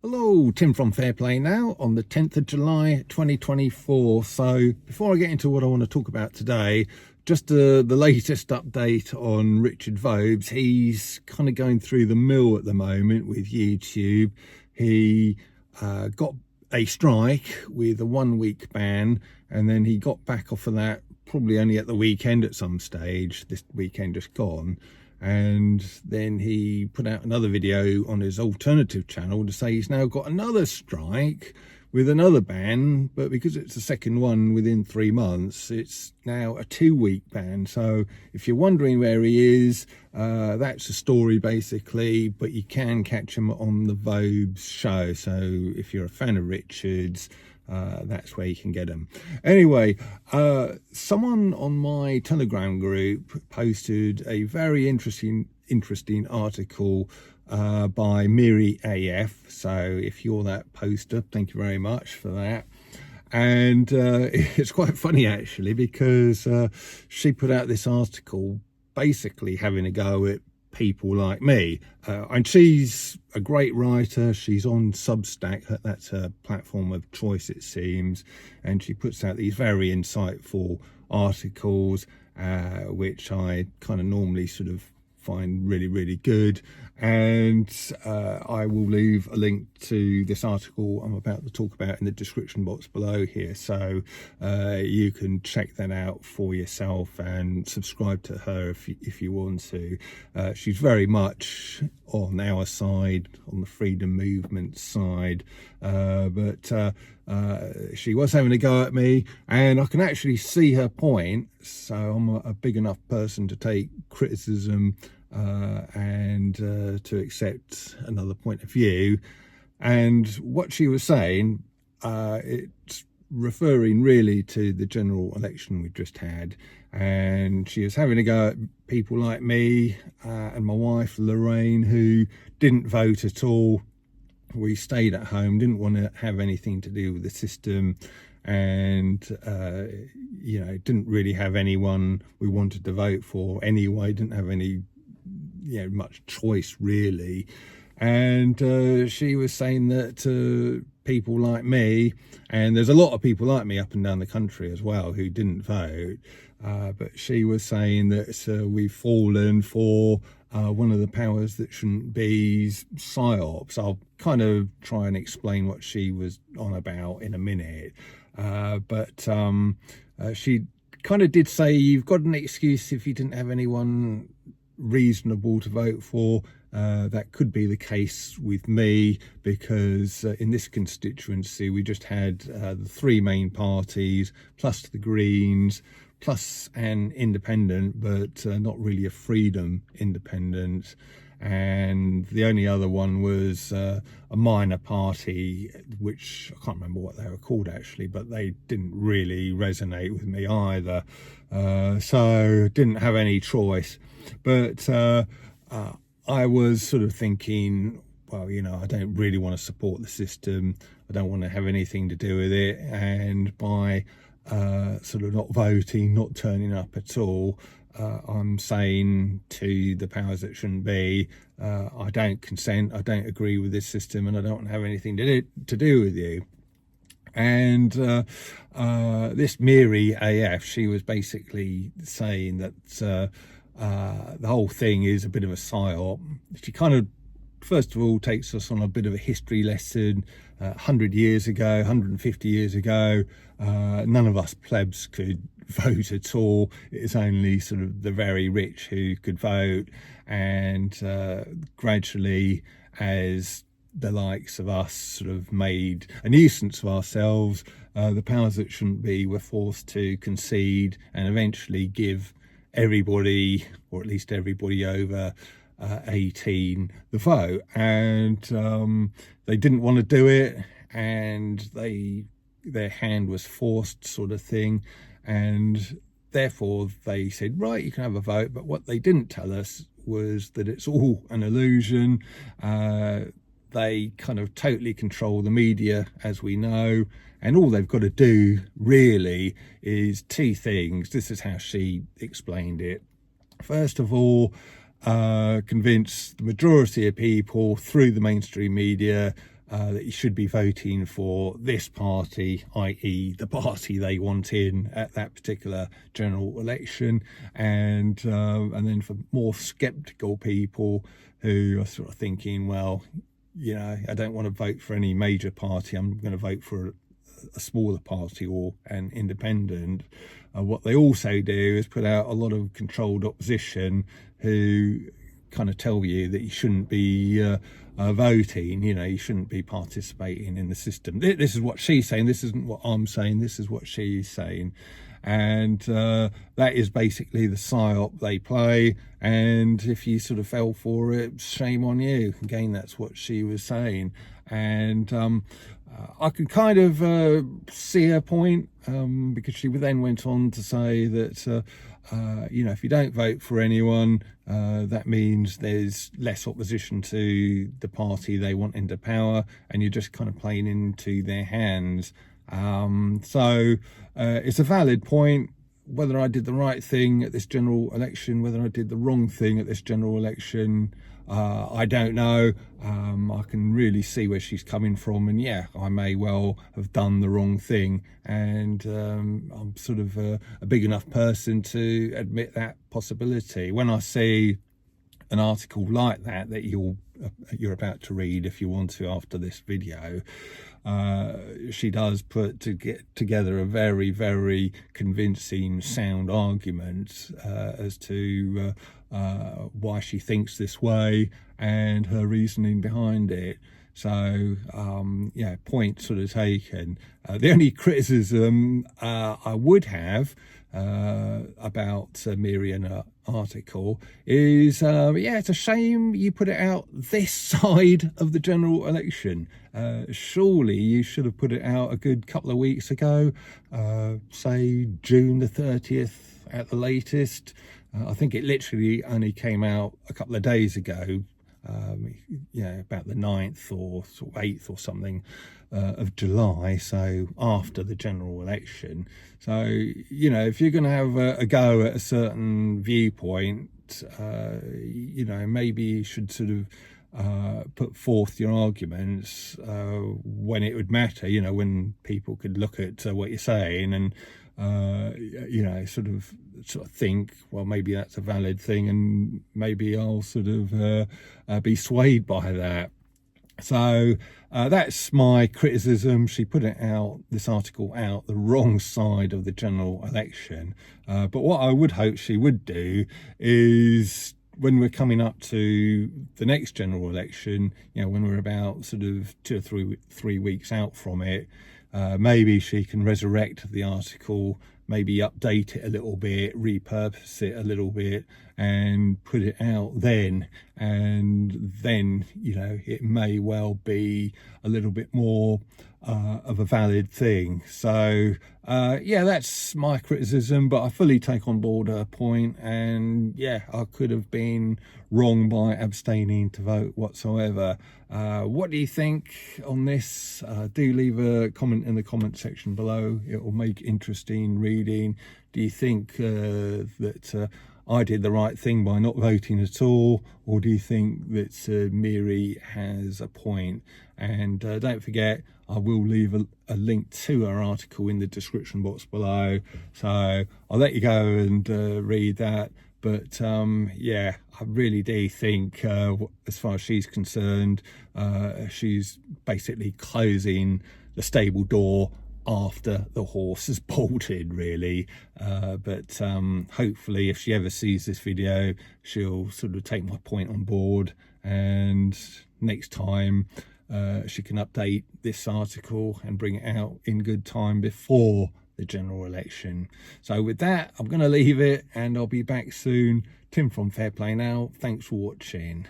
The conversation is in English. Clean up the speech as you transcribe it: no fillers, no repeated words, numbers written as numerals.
Hello, Tim from Fair Play Now on the 10th of July 2024. So before I get into what I want to talk about today, just the latest update on Richard Vobes. He's kind of going through the mill at the moment with YouTube. He got a strike with a 1-week ban, and then he got back off of that probably only at the weekend at some stage, this weekend just gone. And then he put out another video on his alternative channel to say he's now got another strike with another ban, but because it's the second one within 3 months, it's now a 2-week ban. So if you're wondering where he is, that's the story basically, but you can catch him on the Vobes show. So if you're a fan of Richard's, that's where you can get them. Anyway, someone on my Telegram group posted a very interesting article by Miran AF. So if you're that poster, thank you very much for that. And it's quite funny actually, because she put out this article basically having a go at people like me, and she's a great writer. She's on Substack, that's her platform of choice it seems, and she puts out these very insightful articles which I kind of normally sort of find really good. And I will leave a link to this article I'm about to talk about in the description box below here, so you can check that out for yourself and subscribe to her if you want to. She's very much on our side, on the freedom movement side, but she was having a go at me, and I can actually see her point. So I'm a big enough person to take criticism and to accept another point of view. And what she was saying, it's referring really to the general election we've just had, and she was having a go at people like me and my wife Lorraine, who didn't vote at all. We stayed at home, didn't want to have anything to do with the system, and you know, didn't really have anyone we wanted to vote for anyway, didn't have any much choice really. And she was saying that people like me, and there's a lot of people like me up and down the country as well who didn't vote, but she was saying that we've fallen for one of the powers that shouldn't be's psyops. I'll kind of try and explain what she was on about in a minute, but she kind of did say you've got an excuse if you didn't have anyone reasonable to vote for. That could be the case with me, because in this constituency we just had the 3 main parties plus the Greens plus an independent, but not really a freedom independent, and the only other one was a minor party, which I can't remember what they were called actually, but they didn't really resonate with me either, so didn't have any choice. But I was sort of thinking, well, you know, I don't really want to support the system, I don't want to have anything to do with it, and by sort of not voting, not turning up at all, I'm saying to the powers that shouldn't be, I don't consent, I don't agree with this system, and I don't have anything to do with you. And this Miran AF, she was basically saying that the whole thing is a bit of a psyop. She kind of, first of all, takes us on a bit of a history lesson. 100 years ago, 150 years ago, none of us plebs could vote at all. It's only sort of the very rich who could vote, and gradually, as the likes of us sort of made a nuisance of ourselves, the powers that shouldn't be were forced to concede and eventually give everybody, or at least everybody over 18, the vote. And they didn't want to do it, and their hand was forced, sort of thing, and therefore they said, right, you can have a vote. But what they didn't tell us was that it's all an illusion. They kind of totally control the media, as we know, and all they've got to do really is 2 things. This is how she explained it. First of all, convince the majority of people through the mainstream media that you should be voting for this party, i.e. the party they want in at that particular general election. And then for more sceptical people who are sort of thinking, well, you know, I don't want to vote for any major party, I'm going to vote for a smaller party or an independent. What they also do is put out a lot of controlled opposition who kind of tell you that you shouldn't be voting, you know, you shouldn't be participating in the system. This is what she's saying, this isn't what I'm saying, this is what she's saying. And that is basically the psyop they play, and if you sort of fell for it, shame on you. Again, that's what she was saying. And I could kind of see her point, because she then went on to say that you know, if you don't vote for anyone, that means there's less opposition to the party they want into power, and you're just kind of playing into their hands. So it's a valid point. Whether I did the right thing at this general election, whether I did the wrong thing at this general election, I don't know. I can really see where she's coming from, and yeah, I may well have done the wrong thing, and I'm sort of a big enough person to admit that possibility. When I see an article like that you're about to read, if you want to, after this video, she does put together a very, very convincing, sound argument as to why she thinks this way and her reasoning behind it. So yeah, point sort of taken. The only criticism I would have about Miran article is yeah, it's a shame you put it out this side of the general election. Surely you should have put it out a good couple of weeks ago, say June the 30th at the latest. I think it literally only came out a couple of days ago, yeah, about the 9th or sort of 8th or something of July, so after the general election. So, you know, if you're going to have a go at a certain viewpoint, you know, maybe you should sort of put forth your arguments when it would matter, you know, when people could look at what you're saying and you know, sort of think, well, maybe that's a valid thing, and maybe I'll sort of be swayed by that. So that's my criticism. She put it out, this article out, the wrong side of the general election. But what I would hope she would do is, when we're coming up to the next general election, you know, when we're about sort of 2 or 3 weeks out from it, maybe she can resurrect the article, maybe update it a little bit, repurpose it a little bit, and put it out then. And then, you know, it may well be a little bit more of a valid thing. So yeah, that's my criticism, but I fully take on board her point. And yeah, I could have been wrong by abstaining to vote whatsoever. What do you think on this? Do leave a comment in the comment section below. It will make interesting reading. Do you think that I did the right thing by not voting at all, or do you think that Miri has a point? And don't forget, I will leave a link to her article in the description box below, so I'll let you go and read that. But yeah, I really do think, as far as she's concerned, she's basically closing the stable door after the horse has bolted, really. But hopefully, if she ever sees this video, she'll sort of take my point on board, and next time she can update this article and bring it out in good time before the general election. So with that, I'm going to leave it, and I'll be back soon. Tim from Fair Play Now. Thanks for watching.